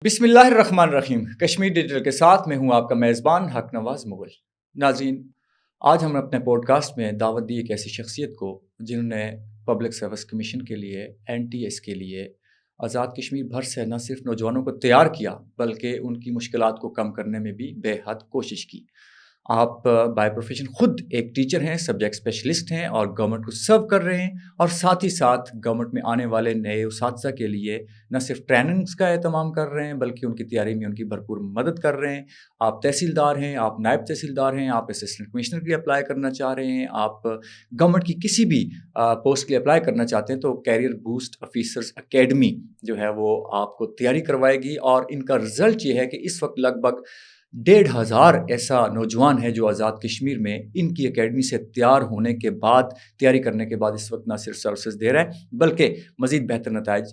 بسم اللہ الرحمن الرحیم. کشمیر ڈیجیٹل کے ساتھ میں ہوں آپ کا میزبان حق نواز مغل. ناظرین، آج ہم نے اپنے پوڈ کاسٹ میں دعوت دی ایک ایسی شخصیت کو جنہوں نے پبلک سروس کمیشن کے لیے، NTS کے لیے، آزاد کشمیر بھر سے نہ صرف نوجوانوں کو تیار کیا بلکہ ان کی مشکلات کو کم کرنے میں بھی بے حد کوشش کی. آپ بائی پروفیشن خود ایک ٹیچر ہیں، سبجیکٹ اسپیشلسٹ ہیں اور گورنمنٹ کو سرو کر رہے ہیں، اور ساتھ ہی ساتھ گورنمنٹ میں آنے والے نئے اساتذہ کے لیے نہ صرف ٹریننگز کا اہتمام کر رہے ہیں بلکہ ان کی تیاری میں ان کی بھرپور مدد کر رہے ہیں. آپ تحصیلدار ہیں، آپ نائب تحصیلدار ہیں، آپ اسسٹنٹ کمشنر کے لیے اپلائی کرنا چاہ رہے ہیں، آپ گورنمنٹ کی کسی بھی پوسٹ کے لیے اپلائی کرنا چاہتے ہیں تو کیریئر بوسٹ آفیسرز اکیڈمی جو ہے وہ آپ کو تیاری کروائے گی. اور ان کا رزلٹ یہ ہے کہ اس وقت لگ بھگ 1,500 ایسا نوجوان ہے جو آزاد کشمیر میں ان کی اکیڈمی سے تیار ہونے کے بعد، تیاری کرنے کے بعد اس وقت نہ صرف سروسز دے رہا ہے بلکہ مزید بہتر نتائج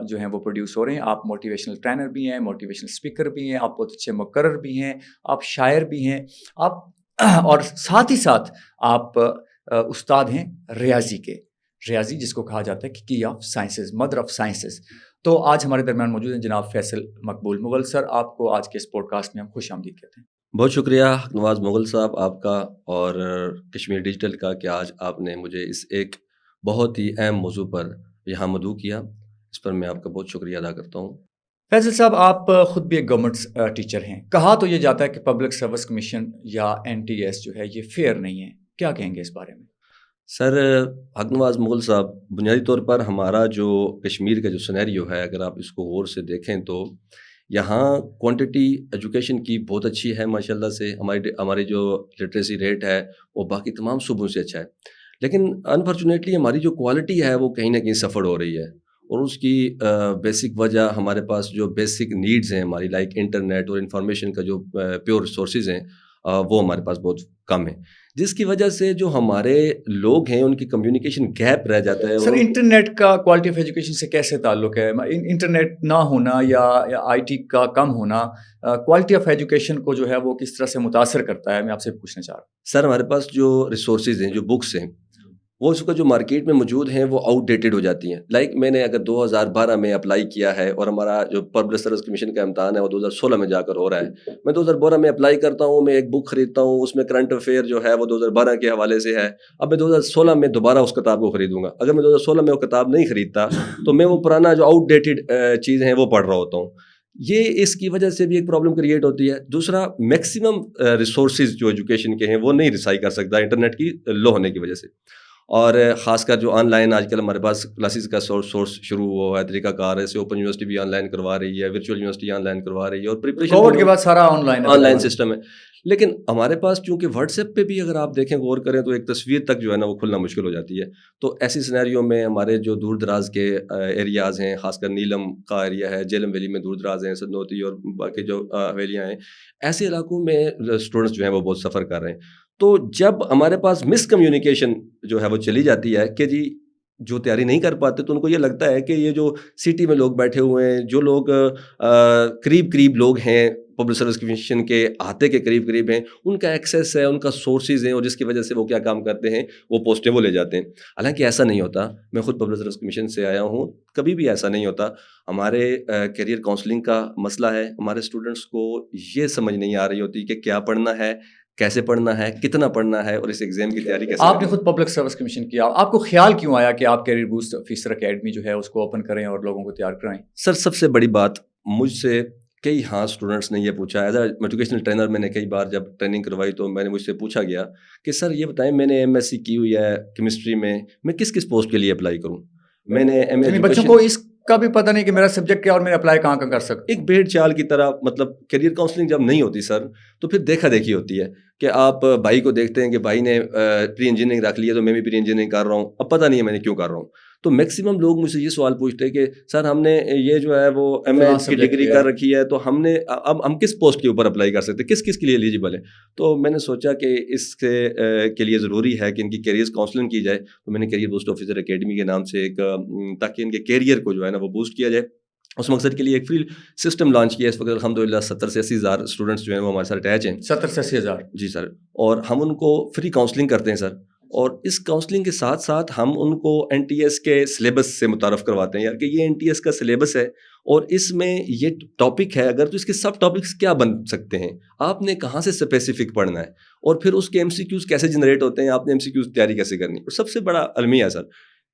جو ہیں وہ پروڈیوس ہو رہے ہیں. آپ موٹیویشنل ٹرینر بھی ہیں، موٹیویشنل اسپیکر بھی ہیں، آپ بہت اچھے مقرر بھی ہیں، آپ شاعر بھی ہیں، آپ اور ساتھ ہی ساتھ آپ استاد ہیں ریاضی کے، ریاضی جس کو کہا جاتا ہے کی of sciences, mother of sciences. تو آج ہمارے درمیان موجود ہیں جناب فیصل مقبول مغل سر. آپ کو آج کے اس پوڈ کاسٹ میں ہم خوش آمدید کہتے ہیں. بہت شکریہ حق نواز مغل صاحب آپ کا اور کشمیر ڈیجیٹل کا کہ آج آپ نے مجھے اس ایک بہت ہی اہم موضوع پر یہاں مدعو کیا. اس پر میں آپ کا بہت شکریہ ادا کرتا ہوں. فیصل صاحب، آپ خود بھی ایک گورنمنٹ ٹیچر ہیں. کہا تو یہ جاتا ہے کہ پبلک سروس کمیشن یا NTS جو ہے یہ فیئر نہیں ہے، کیا کہیں گے اس بارے میں؟ سر حق نواز مغل صاحب، بنیادی طور پر ہمارا جو کشمیر کا جو سینیریو ہے، اگر آپ اس کو غور سے دیکھیں تو یہاں کوانٹٹی ایجوکیشن کی بہت اچھی ہے ماشاءاللہ سے. ہماری جو لٹریسی ریٹ ہے وہ باقی تمام صوبوں سے اچھا ہے، لیکن انفارچونیٹلی ہماری جو کوالٹی ہے وہ کہیں نہ کہیں سفر ہو رہی ہے. اور اس کی بیسک وجہ ہمارے پاس جو بیسک نیڈز ہیں ہماری، لائک انٹرنیٹ اور انفارمیشن کا جو پیور ریسورسز ہیں وہ ہمارے پاس بہت کم ہیں، جس کی وجہ سے جو ہمارے لوگ ہیں ان کی کمیونیکیشن گیپ رہ جاتا ہے. سر، انٹرنیٹ کا کوالٹی آف ایجوکیشن سے کیسے تعلق ہے؟ انٹرنیٹ نہ ہونا یا IT کا کم ہونا کوالٹی آف ایجوکیشن کو جو ہے وہ کس طرح سے متاثر کرتا ہے؟ میں آپ سے پوچھنا چاہ رہا ہوں. سر ہمارے پاس جو ریسورسز ہیں، جو بکس ہیں، وہ اس کا جو مارکیٹ میں موجود ہیں وہ آؤٹ ڈیٹڈ ہو جاتی ہیں. لائک میں نے اگر 2012 میں اپلائی کیا ہے اور ہمارا جو پبلک سروس کمیشن کا امتحان ہے وہ 2016 میں جا کر ہو رہا ہے. میں 2012 میں اپلائی کرتا ہوں، میں ایک بک خریدتا ہوں، اس میں کرنٹ افیئر جو ہے وہ 2012 کے حوالے سے ہے. اب میں 2016 میں دوبارہ اس کتاب کو خریدوں گا. اگر میں 2016 میں وہ کتاب نہیں خریدتا تو میں وہ پرانا جو آؤٹ ڈیٹڈ چیزیں ہیں وہ پڑھ رہا ہوتا ہوں. یہ اس کی وجہ سے بھی ایک پرابلم کریٹ ہوتی ہے. دوسرا، میکسیمم ریسورسز جو ایجوکیشن کے ہیں وہ نہیں رسائی کر سکتا انٹرنیٹ کی لو ہونے کی وجہ سے. اور خاص کر جو آن لائن آج کل ہمارے پاس کلاسز کا سورس شروع ہوا ہے، طریقہ کار ہے. اوپن یونیورسٹی بھی آن لائن کروا رہی ہے، ورچوئل یونیورسٹی آن لائن کروا رہی ہے، اور کووڈ کے بعد سارا آن لائن سسٹم ہے. لیکن ہمارے پاس چونکہ واٹس ایپ پہ بھی اگر آپ دیکھیں غور کریں تو ایک تصویر تک جو ہے نا وہ کھلنا مشکل ہو جاتی ہے. تو ایسی سینیریو میں ہمارے جو دور دراز کے ایریاز ہیں، خاص کر نیلم کا ایریا ہے، جیلم ویلی میں دور دراز ہیں، سدنوتی اور باقی جو حویلیاں ہیں، ایسے علاقوں میں اسٹوڈنٹس جو ہیں وہ بہت سفر کر رہے ہیں. تو جب ہمارے پاس مس کمیونیکیشن جو ہے وہ چلی جاتی ہے کہ جی جو تیاری نہیں کر پاتے تو ان کو یہ لگتا ہے کہ یہ جو سٹی میں لوگ بیٹھے ہوئے ہیں، جو لوگ قریب لوگ ہیں پبلک سروس کمیشن کے احاطے کے قریب ہیں، ان کا ایکسیس ہے، ان کا سورسز ہیں، اور جس کی وجہ سے وہ کیا کام کرتے ہیں، وہ پوسٹیں وہ لے جاتے ہیں. حالانکہ ایسا نہیں ہوتا. میں خود پبلک سروس کمیشن سے آیا ہوں، کبھی بھی ایسا نہیں ہوتا. ہمارے کیریئر کاؤنسلنگ کا مسئلہ ہے. ہمارے اسٹوڈنٹس کو یہ سمجھ نہیں آ رہی ہوتی کہ کیا پڑھنا ہے، کیسے پڑھنا ہے، کتنا پڑھنا ہے، اور اس ایگزام کی تیاری کیسے. آپ نے خود پبلک سروس کمیشن کیا، آپ کو خیال کیوں آیا کہ آپ کیریئر بوسٹ آفیسر اکیڈمی جو ہے اس کو اوپن کریں اور لوگوں کو تیار کرائیں؟ سر سب سے بڑی بات، مجھ سے کئی اسٹوڈنٹس نے یہ پوچھا. ایز اے موٹیویشنل ٹرینر میں نے کئی بار جب ٹریننگ کروائی تو میں نے مجھ سے پوچھا گیا کہ سر یہ بتائیں، میں نے MSc کی ہوئی ہے کیمسٹری میں کس پوسٹ کے لیے اپلائی کروں. میں نے بچوں کو اس کا بھی پتہ نہیں کہ میرا سبجیکٹ کیا اور میں اپلائی کہاں کر سکتا. ایک بھیڑ چال کی طرح، مطلب کیریئر کاؤنسلنگ جب نہیں ہوتی سر تو پھر دیکھا دیکھی ہوتی ہے کہ آپ بھائی کو دیکھتے ہیں کہ بھائی نے پری انجینئرنگ رکھ لی ہے تو میں بھی پری انجینئرنگ کر رہا ہوں، اب پتہ نہیں ہے میں نے کیوں کر رہا ہوں. تو میکسیمم لوگ مجھ سے یہ سوال پوچھتے ہیں کہ سر ہم نے یہ جو ہے وہ MA کی ڈگری کر رکھی ہے تو اب ہم کس پوسٹ کے اوپر اپلائی کر سکتے ہیں، کس کے لیے ایلیجیبل ہے. تو میں نے سوچا کہ اس کے لیے ضروری ہے کہ ان کی کیریئر کاؤنسلنگ کی جائے. تو میں نے کیریئر بوسٹ آفیسر اکیڈمی کے نام سے ایک تاکہ ان کے کیریئر کو جو ہے نا وہ بوسٹ کیا جائے، اس مقصد کے لیے ایک فری سسٹم لانچ کیا. اس وقت الحمدللہ 70 سے 80 ہزار اسٹوڈنٹس جو ہیں وہ ہمارے ساتھ اٹیچ ہیں. 70 سے 80 ہزار؟ جی سر. اور ہم ان کو فری کاؤنسلنگ کرتے ہیں سر. اور اس کاؤنسلنگ کے ساتھ ساتھ ہم ان کو این ٹی ایس کے سلیبس سے متعارف کرواتے ہیں یار کہ یہ این ٹی ایس کا سلیبس ہے اور اس میں یہ ٹاپک ہے, اگر تو اس کے سب ٹاپکس کیا بن سکتے ہیں, آپ نے کہاں سے اسپیسیفک پڑھنا ہے, اور پھر اس کے ایم سی کیوز کیسے جنریٹ ہوتے ہیں, آپ نے ایم سی کیوز تیاری کیسے کرنی ہے. اور سب سے بڑا المیہ ہے سر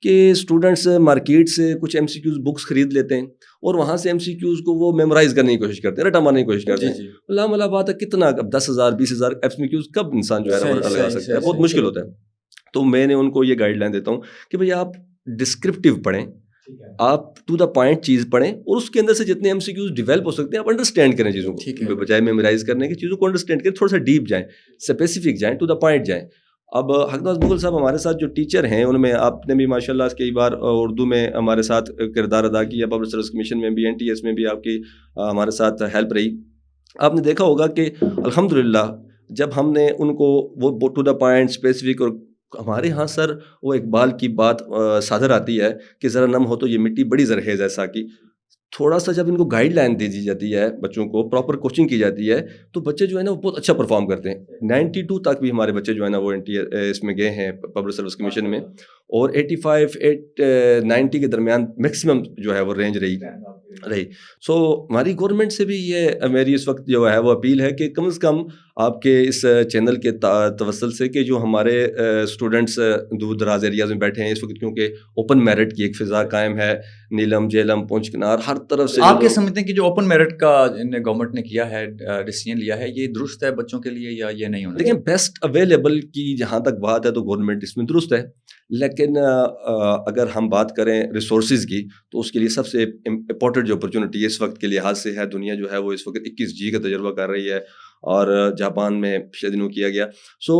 کہ اسٹوڈنٹس مارکیٹ سے کچھ ایم سی کیوز بکس خرید لیتے ہیں اور وہاں سے ایم سی کیوز کو وہ میمورائز کرنے کی کوشش کرتے ہیں, رٹا مارنے کی کوشش کرتے ہیں. اللہ ملا بات ہے کتنا اب 10,000 20,000 ایم سی کیوز کب انسان جو ہے لگا سکتا ہے, بہت مشکل ہوتا ہے. تو میں نے ان کو یہ گائیڈ لائن دیتا ہوں کہ بھئی آپ ڈسکرپٹیو پڑھیں, آپ ٹو دا پوائنٹ چیز پڑھیں اور اس کے اندر سے جتنے ایم سی کیوز ڈیولپ ہو سکتے ہیں آپ انڈرسٹینڈ کریں چیزوں کو, بجائے میمورائز کرنے کی چیزوں کو انڈرسٹینڈ کریں, تھوڑا سا ڈیپ جائیں, اسپیسیفک جائیں, ٹو دا پوائنٹ جائیں. اب حق نواز مغل صاحب ہمارے ساتھ جو ٹیچر ہیں ان میں آپ نے بھی ماشاء اللہ کئی بار اردو میں ہمارے ساتھ کردار ادا کیا, پبلک سروس کمیشن میں بھی, این ٹی ایس میں بھی آپ کی ہمارے ساتھ ہیلپ رہی. آپ نے دیکھا ہوگا کہ الحمدللہ جب ہم نے ان کو وہ ٹو دا پوائنٹ اسپیسیفک, اور ہمارے ہاں سر وہ اقبال کی بات صادر آتی ہے کہ ذرا نم ہو تو یہ مٹی بڑی زرخیز ہے ساکی. تھوڑا سا جب ان کو گائیڈ لائن دے دی جاتی ہے, بچوں کو پراپر کوچنگ کی جاتی ہے, تو بچے جو ہے نا وہ بہت اچھا پرفارم کرتے ہیں. 92 تک بھی ہمارے بچے جو ہے نا وہ اس میں گئے ہیں پبلک سروس کمیشن میں, اور 85-90 کے درمیان میکسیمم جو ہے وہ رینج رہی. سو ہماری گورنمنٹ سے بھی یہ میری اس وقت جو ہے وہ اپیل ہے کہ کم از کم آپ کے اس چینل کے توسل سے کہ جو ہمارے اسٹوڈنٹس دور دراز ایریاز میں بیٹھے ہیں اس وقت, کیونکہ اوپن میرٹ کی ایک فضا قائم ہے, نیلم جیلم پونچھ کنار ہر طرف سے. آپ کیا سمجھتے ہیں کہ جو اوپن میرٹ کا گورنمنٹ نے کیا ہے, ڈیسیژن لیا ہے, یہ درست ہے بچوں کے لیے یا یہ نہیں ہونا؟ لیکن بیسٹ اویلیبل کی جہاں تک بات ہے تو گورنمنٹ اس میں درست ہے, لیکن اگر ہم بات کریں ریسورسز کی تو اس کے لیے سب سے امپورٹنٹ جو اپرچونٹی اس وقت کے لحاظ سے ہے, دنیا جو ہے وہ اس وقت 21G کا تجربہ کر رہی ہے اور جاپان میں پچھلے دنوں کیا گیا. سو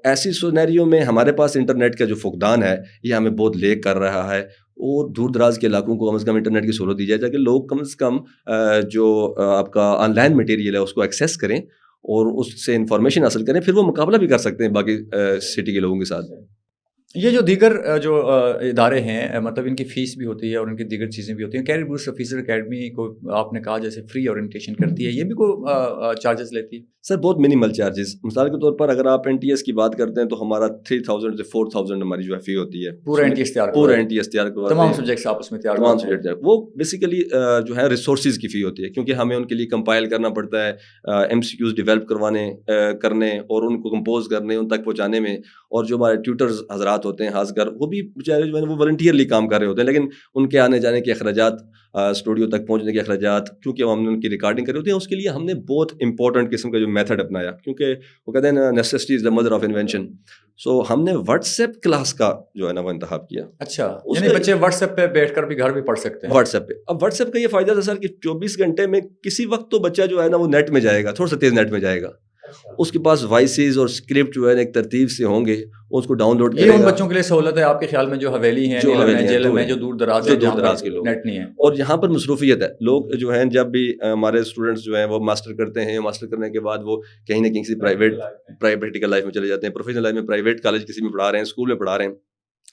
ایسی سینیریو میں ہمارے پاس انٹرنیٹ کا جو فقدان ہے یہ ہمیں بہت لیک کر رہا ہے, اور دور دراز کے علاقوں کو کم از کم انٹرنیٹ کی سہولت دی جائے تاکہ لوگ کم از کم جو آپ کا آن لائن مٹیریل ہے اس کو ایکسیس کریں اور اس سے انفارمیشن حاصل کریں, پھر وہ مقابلہ بھی کر سکتے ہیں باقی سٹی کے لوگوں کے ساتھ. یہ جو دیگر جو ادارے ہیں مطلب ان کی فیس بھی ہوتی ہے اور ان کی دیگر چیزیں بھی ہوتی ہیں. کیریئر بوسٹ آفیسر اکیڈمی کو آپ نے کہا جیسے فری اورینٹیشن کرتی ہے, یہ بھی کوئی چارجز لیتی ہے؟ سر بہت منیمل چارجز. مثال کے طور پر اگر آپ این ٹی ایس کی بات کرتے ہیں تو ہمارا 3,000 سے 4,000 ہماری جو ہے فی ہوتی ہے. پورا این ٹی ایس تیار کرواتے تمام ہیں, سبجیکٹس آپ اس میں تیار تمام سبجیکٹ. وہ بیسیکلی جو ہے ریسورسز کی فی ہوتی ہے, کیونکہ ہمیں ان کے لیے کمپائل کرنا پڑتا ہے, ایم سی کیوز ڈیولپ کرنے اور ان کو کمپوز کرنے, ان تک پہنچانے میں. اور جو ہمارے ٹیوٹرز حضرات ہوتے ہیں خاص کر, وہ بھی بیچارے جو ہے وہ والنٹیئرلی کام کر رہے ہوتے ہیں, لیکن ان کے آنے جانے کے اخراجات, اسٹوڈیو تک پہنچنے کے اخراجات, کیونکہ ہم نے ان کی ریکارڈنگ کری ہوتی ہے, اس کے لیے ہم نے بہت امپورٹنٹ قسم کا جو میتھڈ اپنایا, کیونکہ وہ کہتے ہیں نا necessity is the mother of invention. So ہم نے واٹس ایپ کلاس کا جو ہے نا وہ انتخاب کیا. اچھا, یعنی بچے واٹس ایپ پہ بیٹھ کر بھی گھر بھی پڑھ سکتے ہیں واٹس ایپ پہ. اب واٹس ایپ کا یہ فائدہ تھا سر کہ 24 گھنٹے میں کسی وقت تو بچہ جو ہے نا وہ نیٹ میں جائے گا, تھوڑا سا تیز نیٹ میں جائے گا, اس کے پاس وائسز اور اسکرپٹ جو ہے ایک ترتیب سے ہوں گے, اس کو ڈاؤن لوڈ کرے گا. یہ ان بچوں کے لیے سہولت ہے آپ کے خیال میں جو حویلی ہیں, جیلم ہیں, جو دور دراز کے لوگ نیٹ نہیں ہے, اور یہاں پر مصروفیت ہے. لوگ جو ہیں جب بھی ہمارے اسٹوڈنٹس جو ہیں وہ ماسٹر کرتے ہیں, ماسٹر کرنے کے بعد وہ کہیں نہ کہیں کسی پرائیویٹ لائف میں چلے جاتے ہیں, پروفیشنل لائف میں پرائیویٹ کالج کسی میں پڑھا رہے ہیں, اسکول میں پڑھا رہے ہیں,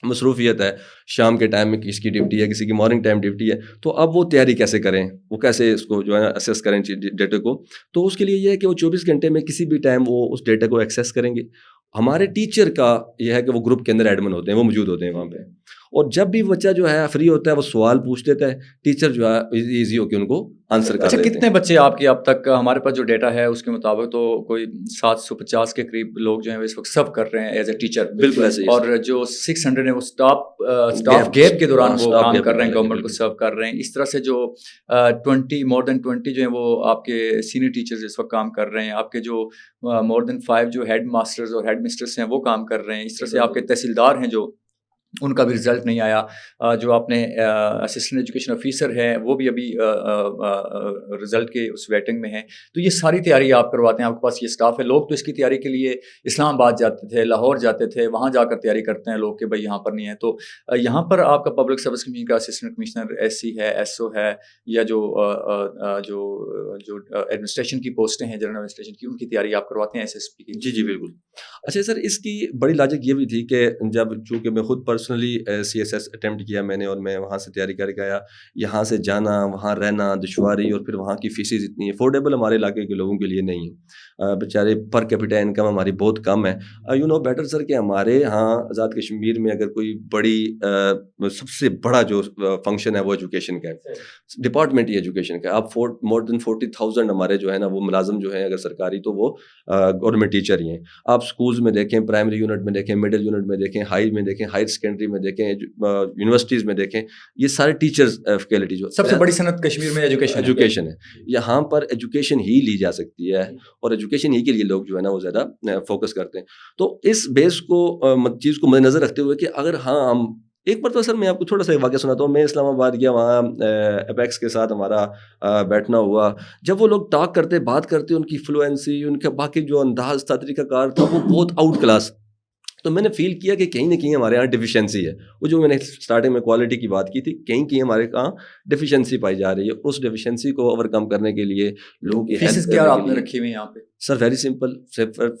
مصروفیت ہے, شام کے ٹائم میں کسی کی ڈیوٹی ہے, کسی کی مارننگ ٹائم ڈیوٹی ہے. تو اب وہ تیاری کیسے کریں, وہ کیسے اس کو جو ہے اسیس کریں ڈیٹا کو. تو اس کے لیے یہ ہے کہ وہ 24 گھنٹے میں کسی بھی ٹائم وہ اس ڈیٹا کو ایکسیس کریں گے. ہمارے ٹیچر کا یہ ہے کہ وہ گروپ کے اندر ایڈمن ہوتے ہیں, وہ موجود ہوتے ہیں وہاں پہ, اور جب بھی بچہ جو ہے فری ہوتا ہے وہ سوال پوچھ دیتا ہے, ٹیچر جو ہے ایزی ہو کے ان کو آنسر کر دیتے ہیں. کتنے بچے آپ کے اب تک ہمارے پاس جو ڈیٹا ہے اس کے مطابق تو کوئی 750 کے قریب لوگ جو ہیں اس وقت سرو کر رہے ہیں ایز اے ٹیچر. بالکل ایسے ہی. اور جو 600 ہیں وہ اسٹاف گیپ کے دوران وہ کام کر رہے ہیں, گورنمنٹ کو سرو کر رہے ہیں. اس طرح سے جو more than 20 جو ہیں وہ آپ کے سینئر ٹیچرز اس وقت کام کر رہے ہیں. آپ کے جو more than 5 جو ہیڈ ماسٹرز اور ہیڈ مسٹرس ہیں وہ کام کر رہے ہیں. اس طرح سے آپ کے تحصیلدار ہیں جو ان کا بھی رزلٹ نہیں آیا, جو آپ نے اسسٹنٹ ایجوکیشن آفیسر ہیں وہ بھی ابھی رزلٹ کے اس ویٹنگ میں ہیں. تو یہ ساری تیاری آپ کرواتے ہیں, آپ کے پاس یہ اسٹاف ہے. لوگ تو اس کی تیاری کے لیے اسلام آباد جاتے تھے, لاہور جاتے تھے, وہاں جا کر تیاری کرتے ہیں لوگ کہ بھائی یہاں پر نہیں ہے. تو یہاں پر آپ کا پبلک سروس کمیشن کا اسسٹنٹ کمشنر ایس سی ہے, ایس او ہے, یا جو ایڈمنسٹریشن کی پوسٹیں ہیں, جنرل ایڈمنسٹریشن کی, ان کی تیاری آپ کرواتے ہیں ایس ایس پی کی؟ جی بالکل. اچھا سر، اس کی بڑی لاجک یہ بھی تھی کہ جب چونکہ میں خود پرسنلی CSS اٹیمپٹ کیا میں نے، اور میں وہاں سے تیاری کر کے آیا، یہاں سے جانا وہاں رہنا دشواری، اور پھر وہاں کی فیسز اتنی افورڈیبل ہمارے علاقے کے لوگوں کے لیے نہیں ہے، بیچارے پر کیپٹا انکم ہماری بہت کم ہے. یو نو بیٹر سر کہ ہمارے ہاں آزاد کشمیر میں اگر کوئی بڑی سب سے بڑا جو فنکشن ہے وہ ایجوکیشن کا ہے، ڈپارٹمنٹ ہی ایجوکیشن کا ہے. آپ مور دین 40,000 ہمارے جو ہے نا وہ ملازم جو ہیں اگر سرکاری تو وہ گورنمنٹ ٹیچر ہی ہیں. آپ اسکولز میں دیکھیں، پرائمری یونٹ میں دیکھیں، مڈل یونٹ میں دیکھیں، ہائی میں دیکھیں، ہائر سیکنڈری میں دیکھیں، یونیورسٹیز میں دیکھیں، یہ سارے ٹیچرز فیکلٹی جو سب سے بڑی صنعت کشمیر میں ایجوکیشن ہے. یہاں پر ایجوکیشن ہی لی جا سکتی ہے، اور ایجوکیشن ہی کے لیے لوگ جو ہے نا وہ زیادہ فوکس کرتے ہیں. تو اس بیس کو چیز کو مد نظر رکھتے ہوئے کہ اگر ہاں ہم ایک مرتبہ سر میں آپ کو تھوڑا سا واقعہ سناتا ہوں. میں اسلام آباد گیا، وہاں اپیکس کے ساتھ ہمارا بیٹھنا ہوا. جب وہ لوگ ٹاک کرتے، بات کرتے، ان کی فلوئنسی، ان کا باقی جو انداز تھا، طریقہ کار تھا، وہ بہت آؤٹ کلاس. تو میں نے فیل کیا کہ کہیں نہ کہیں ہمارے یہاں ڈیفیشنسی ہے. وہ جو میں نے اسٹارٹنگ میں کوالٹی کی بات کی تھی، کہیں ہمارے یہاں ڈیفیشنسی پائی جا رہی ہے. اس ڈیفیشنسی کو اوور کم کرنے کے لیے لوگوں کی فیسز کیا آپ نے رکھی ہوئی یہاں پہ؟ سر ویری سمپل،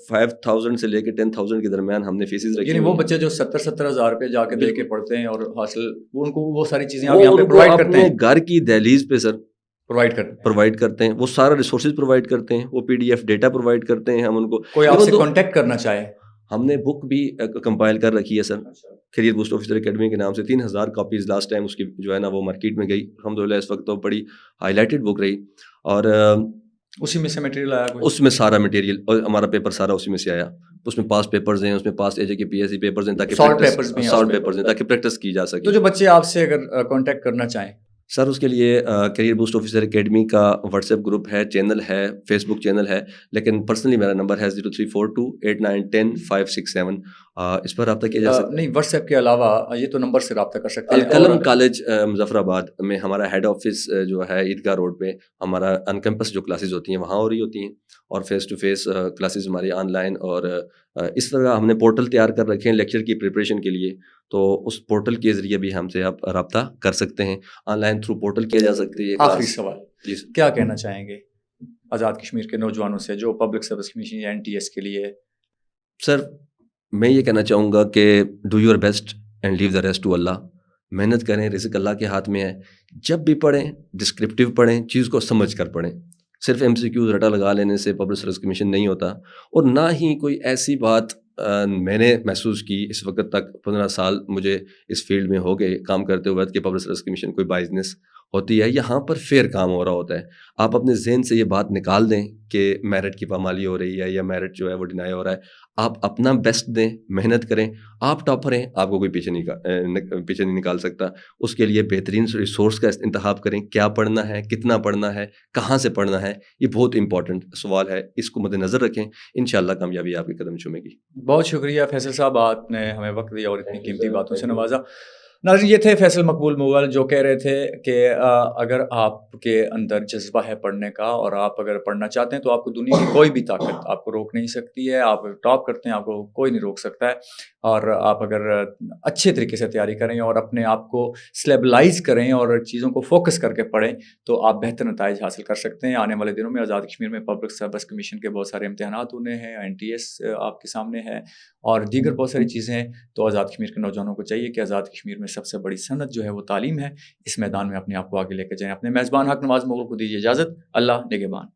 5,000 سے لے کے 10,000 کے درمیان ہم نے فیسز رکھی. یعنی وہ بچے جو 70,000 روپے جا کے دے کے پڑھتے ہیں اور حاصل ان کو وہ ساری چیزیں آپ یہاں پہ پرووائڈ کرتے ہیں؟ گھر کی دہلیز پہ سر پرووائڈ کرتے ہیں. وہ سارا ریسورسز پرووائڈ کرتے ہیں، وہ PDF ڈیٹا پرووائڈ کرتے ہیں. ہم ان کو کوئی آپ سے کانٹیکٹ کرنا چاہے، ہم نے بک بھی کمپائل کر رکھی ہے سر، کیریئر بوسٹ آفیسر اکیڈمی کے نام سے. 3,000 کاپیز لاسٹ ٹائم اس کی جو ہے نا وہ مارکیٹ میں گئی. الحمدللہ اس وقت تو بڑی ہائی لائٹڈ بک رہی. اور اسی میں سے مٹیریل آیا، اس میں سارا مٹیریل اور ہمارا پیپر سارا اسی میں سے آیا. اس میں پاس پیپرز ہیں، اس میں پاس AJ کے PSC پیپرز ہیں، تاکہ شارٹ پیپرز ہیں تاکہ پریکٹس کی جا سکے. تو جو بچے آپ سے اگر کانٹیکٹ کرنا چاہیں سر، اس کے لیے کیریئر بوسٹ آفیسر اکیڈمی کا واٹس ایپ گروپ ہے، چینل ہے، فیس بک چینل ہے. لیکن پرسنلی میرا نمبر ہے 03428910 567. اس پر رابطہ کیا جا سکتا ہے. نہیں، واٹس ایپ کے علاوہ یہ تو نمبر سے رابطہ کر سکتے ہیں. القلم کالج مظفر آباد میں ہمارا ہیڈ آفس جو ہے عیدگاہ روڈ پہ. ہمارا ان کیمپس جو کلاسز ہوتی ہیں وہاں ہو رہی ہوتی ہیں، اور فیس ٹو فیس کلاسز ہماری آن لائن. اور اس طرح ہم نے پورٹل تیار کر رکھے ہیں لیکچر کی پریپریشن کے لیے. تو اس پورٹل کے ذریعے بھی ہم سے آپ رابطہ کر سکتے ہیں. آن لائن تھرو پورٹل کیا جا سکتی ہے. آخری سوال، کیا کہنا چاہیں گے آزاد کشمیر کے نوجوانوں سے جو پبلک سروس کمیشن یا NTS کے لیے؟ سر میں یہ کہنا چاہوں گا کہ do your best and leave the rest to Allah. محنت کریں، رزق اللہ کے ہاتھ میں ہے. جب بھی پڑھیں ڈسکرپٹیو پڑھیں، چیز کو سمجھ کر پڑھیں. صرف MCQ رٹا لگا لینے سے پبلک سروس کمیشن نہیں ہوتا. اور نہ ہی کوئی ایسی بات میں نے محسوس کی اس وقت تک 15 سال مجھے اس فیلڈ میں ہو گئے کام کرتے ہوئے کہ پبلک سروس کمیشن کوئی بائزنس ہوتی ہے. یہاں پر فیئر کام ہو رہا ہوتا ہے. آپ اپنے ذہن سے یہ بات نکال دیں کہ میرٹ کی پامالی ہو رہی ہے یا میرٹ جو ہے وہ ڈینائی ہو رہا ہے. آپ اپنا بیسٹ دیں، محنت کریں. آپ ٹاپر ہیں، آپ کو کوئی پیچھے نہیں نکال سکتا. اس کے لیے بہترین ریسورس کا انتخاب کریں. کیا پڑھنا ہے، کتنا پڑھنا ہے، کہاں سے پڑھنا ہے، یہ بہت امپورٹنٹ سوال ہے. اس کو مد نظر رکھیں، انشاءاللہ کامیابی آپ کے قدم چومے گی. بہت شکریہ فیصل صاحب، آپ نے ہمیں وقت دیا اور اتنی قیمتی باتوں سے نوازا. ناظرین، یہ تھے فیصل مقبول مغل جو کہہ رہے تھے کہ اگر آپ کے اندر جذبہ ہے پڑھنے کا اور آپ اگر پڑھنا چاہتے ہیں تو آپ کو دنیا کی کوئی بھی طاقت آپ کو روک نہیں سکتی ہے. آپ ٹاپ کرتے ہیں، آپ کو کوئی نہیں روک سکتا ہے. اور آپ اگر اچھے طریقے سے تیاری کریں اور اپنے آپ کو سلیبلائز کریں اور چیزوں کو فوکس کر کے پڑھیں تو آپ بہتر نتائج حاصل کر سکتے ہیں. آنے والے دنوں میں آزاد کشمیر میں پبلک سروس کمیشن کے بہت سارے امتحانات ہونے ہیں، NTS آپ کے سامنے ہے اور دیگر بہت ساری چیزیں ہیں. تو آزاد کشمیر کے نوجوانوں کو چاہیے کہ آزاد کشمیر میں سب سے بڑی صنعت جو ہے وہ تعلیم ہے. اس میدان میں اپنے آپ کو آگے لے کے جائیں. اپنے میزبان حق نواز مغل کو دیجیے اجازت. اللہ نگہبان.